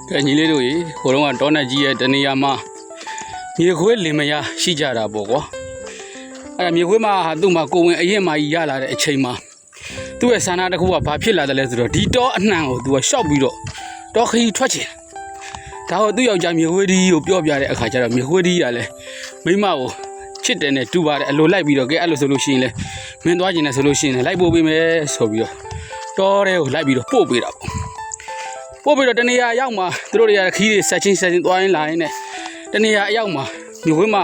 ကဲညီလေးတို့ရေဟိုတုန်းကတောနက်ကြီးရဲ့တနေရာမှာမြေခွေးလင်မယားရှိကြတာပေါ့ကွာအဲ့ဒါမြေခွေးမှာသူ့မှာကိုဝင်အရင်မှကြီးရလာတဲ့အချိန်မှာသူ့ရဲ့ဆန္ဒတစ်ခုကဘာဖြစ်လာတယ်လဲဆိုတော့ဒီတောအနှံကိုသူကရှောက်ပြီးတော့တောခရီးထွက်ချင်ဒါဟိုသူ့ယောက်ျားမြေခွေးဒီကိုပြောပြတဲ့အခါကျတော့မြေခွေးဒီကလည်းမိမကိုချစ်တယ်နဲ့တူပါတယ်အလိုလိုက်ပြီးတော့ကဲအဲ့လိုဆိုလို့ရှိရင်လေမင်းသွားကျင်တယ်ဆိုလို့ရှိရင်လိုက်ပို့ပေးမယ်ဆိုပြီးတော့တောထဲကိုလိုက်ပြီးတော့ပို့ပေးတာပေါ့ပို့ပြီးတော့တနေရာရောက်မှသူတို့တွေကခီးတွေဆက်ချင်းသွားရင်းလာရင်းနဲ့တနေရာအရောက်မှမြို့ဝင်းမှာ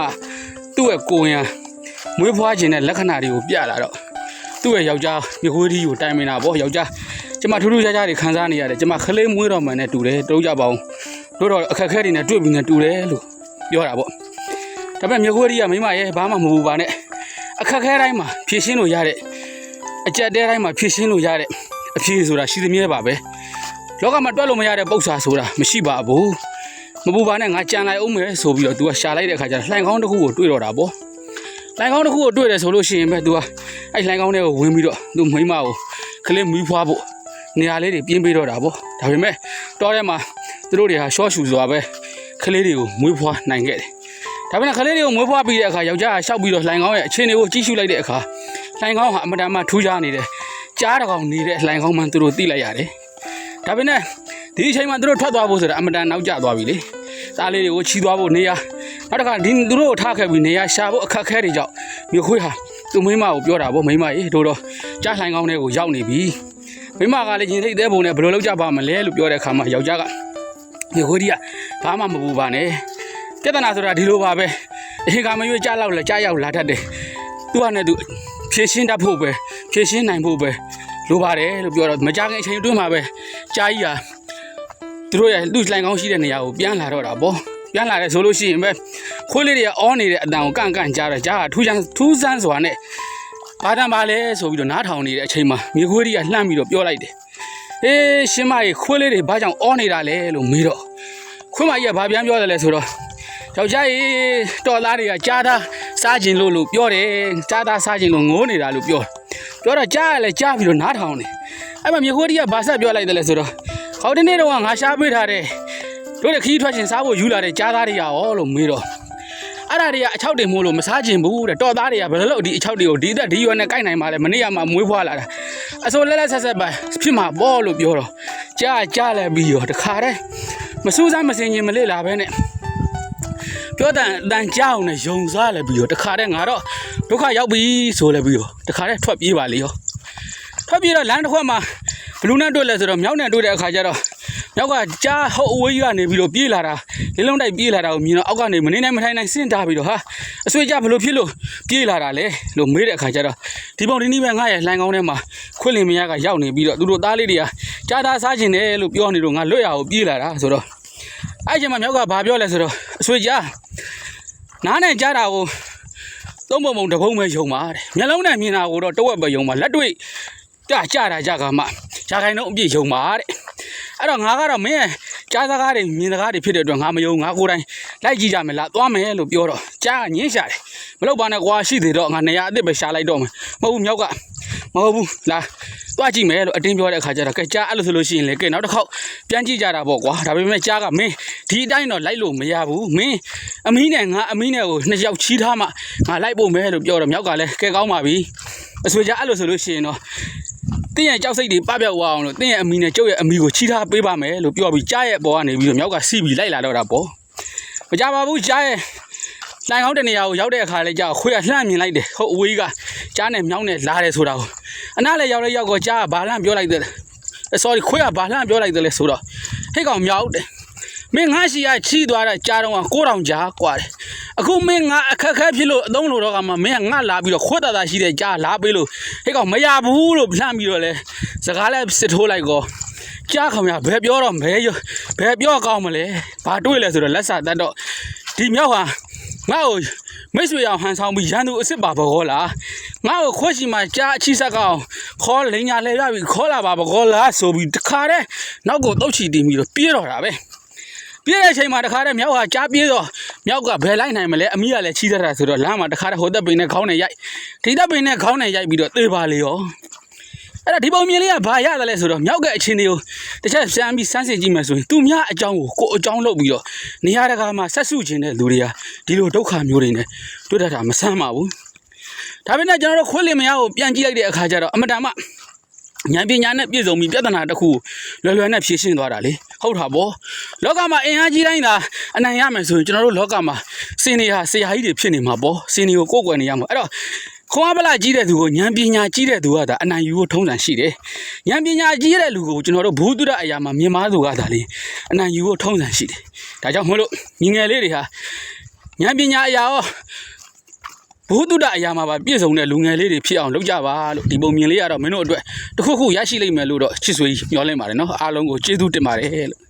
သူ့ရဲ့ကိုရံမွေးဖွားခြင်းတဲ့လက္ခဏာတွေကိုပြလာတော့သူ့ရဲ့ယောက်ျားမြို့ဝင်းကြီးကိုတိုင်မင်တာပေါ့ယောက်ျားကျမထူးထူးခြားခြားတွေခံစားနေရတယ်ကျမခလေးမွေးတော်မှန်နဲ့တူတယ်တို့ကြပါအောင်တို့တော့အခက်ခဲတွေနဲ့တွေ့ပြီးနဲ့တူတယ်လို့ပြောတာပေါ့ဒါပေမဲ့မြို့ဝင်းကြီးကမိမရဲ့ဘာမှမဟုတ်ပါနဲ့အခက်ခဲတိုင်းမှာဖြည့်ရှင်းလို့ရတဲ့အကြက်တဲတိုင်းမှာဖြည့်ရှင်းလို့ရတဲ့အဖြေဆိုတာရှိသမျှပါပဲလောကမှာတွက်လို့မရတဲ့ပု္ပ္ပာဆိုတာမရှိပါဘူးမပူပါနဲ့ငါကြံလိုက်အောင်မယ်ဆိုပြီးတော့ तू ကရှာလိုက်တဲ့အခါကျတော့လှိုင်ကောင်းတစ်ခုကိုတွေ့တော့တာပေါ့လှိုင်ကောင်းတစ်ခုကိုတွေ့တယ်ဆိုလို့ရှိရင်ပဲ तू ကအဲ့လှိုင်ကောင်းတွေကိုဝင်ပြီးတော့ तू မိမကိုကလေးမီးဖွားဖို့နေရာလေးတွေပြင်းပေးတော့တာပေါ့ဒါပေမဲ့တောထဲမှာသူတို့တွေဟာရှော့ရှူစွာပဲကလေးတွေကိုမွေးဖွားနိုင်ခဲ့တယ်ဒါပေမဲ့ကလေးတွေကိုမွေးဖွားပြီးတဲ့အခါယောက်ျားကရှောက်ပြီးတော့လှိုင်ကောင်းရဲ့အခြေအနေကိုကြည့်ရှုလိုက်တဲ့အခါလှိုင်ကောင်းဟာအမတန်မှထူးခြားနေတယ်ကြားတစ်ကောင်နေတဲ့လှိုင်ကောင်းမှသူတို့သိလိုက်ရတယ်ဒါပေမဲ့ဒီအချိန်မှာသူတို့ထွက်သွားဖို့ဆိုတာအမတန်နောက်ကျသွားပြီလေသားလေးတွေကိုချီသွားဖို့နေရာနောက်တစ်ခါဒီသူတို့ကိုထားခဲ့ပြီးနေရာရှာဖို့အခက်ခဲတွေကြောင့်မြို့ခွေးဟာသူ့မိမကိုပြောတာပေါ့မိမရေတို့တော့ကြားလှိုင်ကောင်းတွေကိုရောက်နေပြီမိမကလည်းရင်ထိတ်သေးပုံနဲ့ဘယ်လိုလုပ်ကြပါမလဲလို့ပြောတဲ့အခါမှာယောက်ျားကမြို့ခွေးကြီးကဘာမှမပူပါနဲ့ပြဿနာဆိုတာဒီလိုပါပဲအဟိကမရွေးကြားလောက်လဲကြားရောက်လာတတ်တယ်သူကနဲ့သူဖြည့်ရှင်းတတ်ဖို့ပဲဖြည့်ရှင်းနိုင်ဖို့ပဲလိုပါတယ်လို့ပြောတော့မကြခင်အချိန်အတွင်းမှာပဲကြားကြီးဟာသူတို့ရဲ့လူလှိုင်ကောင်းရှိတဲ့နေရာကိုပြန်လာတော့တာပေါ့ပြန်လာတယ်ဆိုလို့ရှိရင်ပဲခွေးလေးတွေကအောနေတဲ့အတန်ကိုကန့်ကြားတော့ကြားကထူးဆန်းစွာနဲ့ဘာတန်ပါလဲဆိုပြီးတော့နားထောင်နေတဲ့အချိန်မှာမြေခွေးတွေကလှမ်းပြီးတော့ပြောလိုက်တယ်အေးရှင်မကြီးခွေးလေးတွေဘာကြောင့်အောနေတာလဲလို့မေးတော့ခွေးမကြီးကဘာပြန်ပြောတယ်လဲဆိုတော့ယောက်ျားကြီးတော်သားတွေကကြားသားစားခြင်းလို့ပြောတယ်ကြားသားစားခြင်းလို့ငိုးနေတာလို့ပြောတော့ကြားရလဲကြားပြီးတော့နားထောင်နေအဲ့မှာမြေခွေးတွေကဘာဆက်ပြောလိုက်တယ်လဲဆိုတော့ခေါင်းတနေ့တော့ငါရှားပေးထားတယ်တို့တဲ့ခီးထွက်ခြင်းစားဖို့ယူလာတဲ့ကြားသားတွေရောလို့မေးတော့အဲ့ဒါတွေကအချောက်တွေမို့လို့မစားခြင်းဘူးတဲ့တော်သားတွေကဘယ်လိုလုပ်ဒီအချောက်တွေကိုဒီအသက်ဒီရွယ်နဲ့ကိုက်နိုင်မှာလဲမနေ့ကမှမွေးဖွားလာတာအစိုးလက်ဆက်ပဲဖြစ်မှာပေါ့လို့ပြောတော့ကြားလဲပြီးတော့တခါတည်းမစူးစမ်းမစင်ခြင်းမလေ့လာပဲနဲ့ပြောတန်ကြောက်နဲ့ယုံစားလဲပြီးတော့တခါတည်းငါတော့ဒုက္ခရောက်ပြီဆိုလဲပြီးတော့တခါတည်းထွက်ပြေးပါလေရောထွက်ပြေးတော့လမ်းတစ်ခွက်မှာဘလူးနဲ့တွေ့လဲဆိုတော့မြောက်နဲ့တွေ့တဲ့အခါကျတော့မြောက်ကကြားဟိုအဝေးကြီးကနေပြီးတော့ပြေးလာတာလေးလုံးတိုက်ပြေးလာတာကိုမြင်တော့အောက်ကနေမနေနိုင်မထိုင်နိုင်ဆင်းထားပြီးတော့ဟာအဆွေကြဘလို့ဖြစ်လို့ပြေးလာတာလဲလို့မေးတဲ့အခါကျတော့ဒီပုံဒီနည်းပဲငါရဲ့လှိုင်ကောင်းထဲမှာခွင့်လင်မယားကရောက်နေပြီးတော့သူတို့သားလေးတွေကကြားသားစားခြင်းတယ်လို့ပြောနေတော့ငါလွတ်ရအောင်ပြေးလာတာဆိုတော့အဲ့ချိန်မှာမြောက်ကဘာပြောလဲဆိုတော့အဆွေကြားနားနဲ့ကြားတာကိုသုံးပုံတစ်ပုံပဲယုံပါတဲ့မျက်လုံးနဲ့မြင်တာကိုတော့တဝက်ပဲယုံပါလက်တွေ့ကြတာကြကမှရှားခိုင်တော့အပြည့်ယုံပါတဲ့အဲ့တော့ငါကတော့မင်းရဲ့ကြားစကားတွေမြင်စကားတွေဖြစ်တဲ့အတွက်ငါမယုံငါကိုယ်တိုင်လိုက်ကြည့်ကြမယ်လားသွားမယ်လို့ပြောတော့ကြားကညင်းရှာတယ်မလုပ်ပါနဲ့ကွာရှိသေးတော့ငါနေရာအစ်စ်ပဲရှာလိုက်တော့မယ်မဟုတ်ဘူးမြောက်ကမဟုတ်ဘူးလာသွားကြည့်မယ်လို့အတင်းပြောတဲ့အခါကျတော့ကဲကြားအဲ့လိုဆိုလို့ရှိရင်လေကဲနောက်တစ်ခေါက်ပြန်ကြည့်ကြတာပေါ့ကွာဒါပေမဲ့ကြားကမင်းဒီအတိုင်းတော့လိုက်လို့မရဘူးမင်းအမီးနဲ့ငါအမီးနဲ့ကိုနှစ်ယောက်ချီးထားမှငါလိုက်ဖို့မယ်လို့ပြောတော့မြောက်ကလည်းကဲကောင်းပါပြီအဆွေကြားအဲ့လိုဆိုလို့ရှိရင်တော့တင်းရဲ့ကြောက်စိတ်တွေပပျောက်သွားအောင်လို့တင်းရဲ့အမီနဲ့ကျုပ်ရဲ့အမီကိုချီထားပေးပါမယ်လို့ပြောပြီးကြားရဲ့ပေါ်ကနေပြီးတော့မြောက်ကစီးပြီးလိုက်လာတော့တာပေါ့မကြပါဘူးကြားရဲ့လှိုင်ကောင်းတဲ့နေရာကိုရောက်တဲ့အခါလေးကြာခွေးကလှမ်းမြင်လိုက်တယ်ဟုတ်အဝေးကကြားနဲ့မြောင်းနဲ့လာတယ်ဆိုတာကိုအနားလည်းရောက်တော့ကြားကဘာလှမ်းပြောလိုက်တယ်sorry ခွေးကဘာလှမ်းပြောလိုက်တယ်လဲဆိုတော့ဟိတ်ကောင်မြောက်တယ်မင်းငါရှိရချီးသွားတဲ့ကြားတော့9000ကြားกว่าတယ်အခုမင်းငါအခက်ခဲဖြစ်လို့အသုံးလို့တော့ကမှမင်းကငါလာပြီးတော့ခွတ်တာရှိတဲ့ကြားလာပေးလို့ဟဲ့ကောင်မရဘူးလို့လှမ်းပြီးတော့လဲစကားလဲစစ်ထိုးလိုက်ကောကြားခမရဘယ်ပြောတော့ဘယ်ပြောကောင်းမလဲဘာတွေးလဲဆိုတော့လက်စာတတ်တော့ဒီမြောက်ဟာငါ့ကိုမိတ်ဆွေအောင်ဟန်ဆောင်ပြီးရန်သူအစ်စ်ပါဘောလားငါ့ကိုခွက်ရှိမှကြားအချီဆက်ကောင်ခေါ်လိန်ညာလဲရပြီးခေါ်လာပါဘောလားဆိုပြီးတခါတည်းနောက်ကိုတုတ်ချီတင်ပြီးတော့ပြေးတော့တာပဲပြေးတဲ့အချိန်မှာတခါတည်းမြောက်ဟာကြားပြေးတော့မြောက်ကဘယ်လိုက်နိုင်မလဲအမီးကလည်းချီးတတ်တာဆိုတော့လမ်းမှာတခါတည်းဟိုသက်ပင်နဲ့ခေါင်းနဲ့ရိုက်ဒီသက်ပင်နဲ့ခေါင်းနဲ့ရိုက်ပြီးတော့သေပါလေရော အဲ့ဒါဒီပုံမြင်လေးကဘာရတယ်လဲဆိုတော့မြောက်ကအချင်းတွေကိုတစ်ချက်စမ်းပြီးစမ်းစစ်ကြည့်မယ်ဆိုရင်သူများအကြောင်းကိုအကြောင်းလုပ်ပြီးတော့နေရာတကာမှာဆက်စုခြင်းတဲ့လူတွေကဒီလိုဒုက္ခမျိုးတွေနဲ့တွေ့တတ်တာမဆမ်းပါဘူးဒါပေမဲ့ကျွန်တော်တို့ခွေးလင်မယားကိုပြန်ကြည့်လိုက်တဲ့အခါကျတော့အမတန်မှဉာဏ်ပညာနဲ့ပြည့်စုံပြီးပြဿနာတစ်ခုလွယ်လွယ်နဲ့ဖြေရှင်းသွားတာလေဟုတ်တာပေါ့လောကမှာအင်အားကြီးတိုင်းသာအနိုင်ရမယ်ဆိုရင်ကျွန်တော်တို့လောကမှာစင်နေဟာဆရာကြီးတွေဖြစ်နေမှာပေါ့စင်တွေကိုကိုယ်ကွယ်နေရမှာအဲ့တော့ခွန်အားပလာကြီးတဲ့သူကိုဉာဏ်ပညာကြီးတဲ့သူကဒါအနိုင်ယူဖို့ထုံးစံရှိတယ်ဉာဏ်ပညာကြီးတဲ့လူကိုကျွန်တော်တို့ဘူးတုဒအရာမှာမြင်မာသူကဒါလေအနိုင်ယူဖို့ထုံးစံရှိတယ်ဒါကြောင့်မို့လို့ညီငယ်လေးတွေဟာဉာဏ်ပညာအရာရောဘူးတုဒအရာမှာပါပြည့်စုံတဲ့လူငယ်လေးတွေဖြစ်အောင်လုပ်ကြပါလို့ဒီပုံမြင်လေးကတော့မင်းတို့အတွက်တခုခုရရှိလိမ့်မယ်လို့တော့ချစ်ဆွေးမျှော်လင့်ပါတယ်နော်အားလုံးကိုကျေးဇူးတင်ပါတယ်လို့